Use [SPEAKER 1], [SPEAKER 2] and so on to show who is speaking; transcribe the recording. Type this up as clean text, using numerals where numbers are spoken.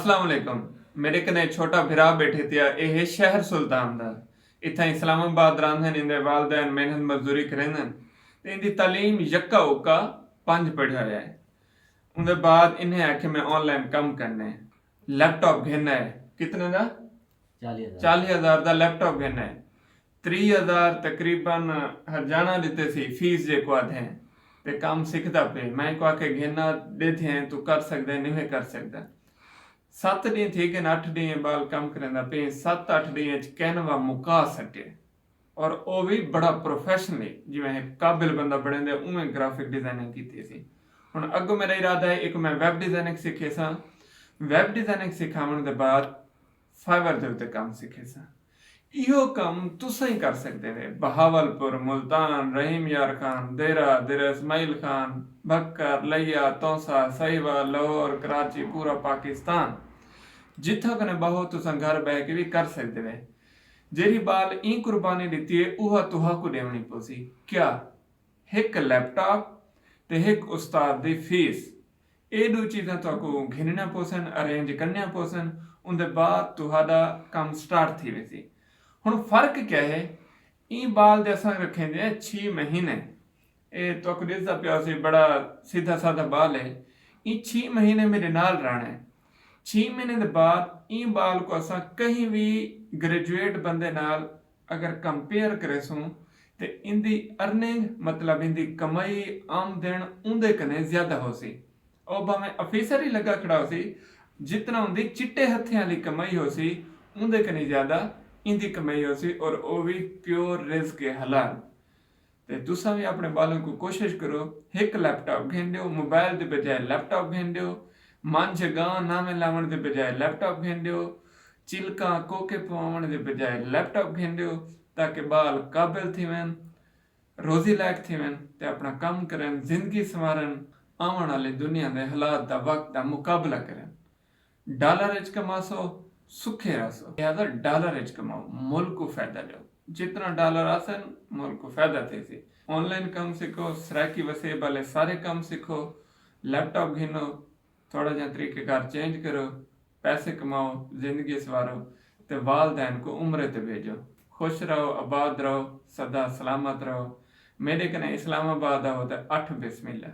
[SPEAKER 1] अस्सलाम वालेकुम। मेरे कने छोटा भरा बैठे थे। यह शहर सुल्तान दा इतना इस्लामाबाद रहंदे इंदे वालदैन मेहनत मजदूरी करेंदन ते इंदी तालीम यक्का उक्का पंज पढ़िया है। उनके बाद इन्हें आखे मैं ऑनलाइन कम करना है, लैपटॉप घेना है। कितने का? 40,000 का लैपटॉप घेना है। 30,000 तकरीबन हरजाना दिते सी फीस जे को आधे ते काम सीखता पे। मैं को आके घेना देते हैं तू कर सकदा नहीं कर सकदा। 7 दिन थी कि 8 दिन बाल काम करना पे 7-8 दिन कहनवा मुका सके और वो भी बड़ा प्रोफेशनली जिवें काबिल बंदा बने उवें ग्राफिक डिजाइनिंग की सी। हुण अगो मेरा इरादा है एक मैं वैब डिजाइनिंग सीखे सा। वैब डिजाइनिंग सिखावन के बाद फाइवर दे उत्ते काम सीखे सा। इहो काम तुसा ही कर सकते थे। बहावलपुर, मुल्तान, रहीम यार खान, देरा, देरा इस्माइल खान, बक्कर, लिया, तौसा, साहिवाल, लाहौर, कराची, पूरा पाकिस्तान जिथा कने बहो तुसा घर बह के भी कर सकते थे। जेरी बाल ई कुर्बानी दी है उहा तुहा को देवनी पोसी। क्या? एक लैपटॉप ते एक उस्ताद दी फीस। ये दो चीज़ां तुहाको घिनना पोसन, अरेंज करना पोसन। उनके बाद तुहादा काम स्टार्ट थी वैसी। हुण फर्क क्या है? ई बाल जैसा रखे जे 6 महीने ये तुहाको दिसदा पिया सी बड़ा सीधा साधा बाल है। ई 6 महीने मेरे नाल रहना है। 6 महीने के बाद ई बाल को असा कहीं भी ग्रेजुएट बंदे नाल अगर कंपेयर करे सूं ते इंदी अर्निंग मतलब इंदी कमाई आमदन उनदे कने ज्यादा हो सी। और भावें ऑफिसर ही लगा खड़ा हो सी, जितना उनदी चिट्टे हत्थें वाली कमाई हो सी उनदे कने ज्यादा इंदी कमाई हो सी और वो भी प्योर रिस्क के हलाल। ते तुसा भी अपने बालों को कोशिश करो एक लैपटॉप घेन दो, मोबाइल के बजाय लैपटॉप घेन दो, मंझ गां नामे लावण के बजाय लैपटॉप घेन दो, चिलका कोके पवावण के बजाय लैपटॉप घेन दो ताकि बाल काबिल थी वन, रोजी लायक थी वन ते अपना काम करन, जिंदगी संवारन, आवन वाली दुनिया के हालात का वक्त का मुकाबला करन। डॉलर च कमासो सुखे रसो, लिहाजा डॉलर च कमाओ, मुल्क को फायदा दो। जितना डॉलर आसन मुल्क को फायदा थे सी। ऑनलाइन काम सीखो, सराकी वसेब वाले सारे काम सीखो, लैपटॉप घिनो, थोड़ा जहा तरीकेकार चेंज करो, पैसे कमाओ, जिंदगी सवारो ते वालदैन को उम्र ते भेजो। खुश रहो, आबाद रहो, सदा सलामत रहो। मेरे कने इस्लामाबाद आओ तो 8 बिस्मिल्लाह।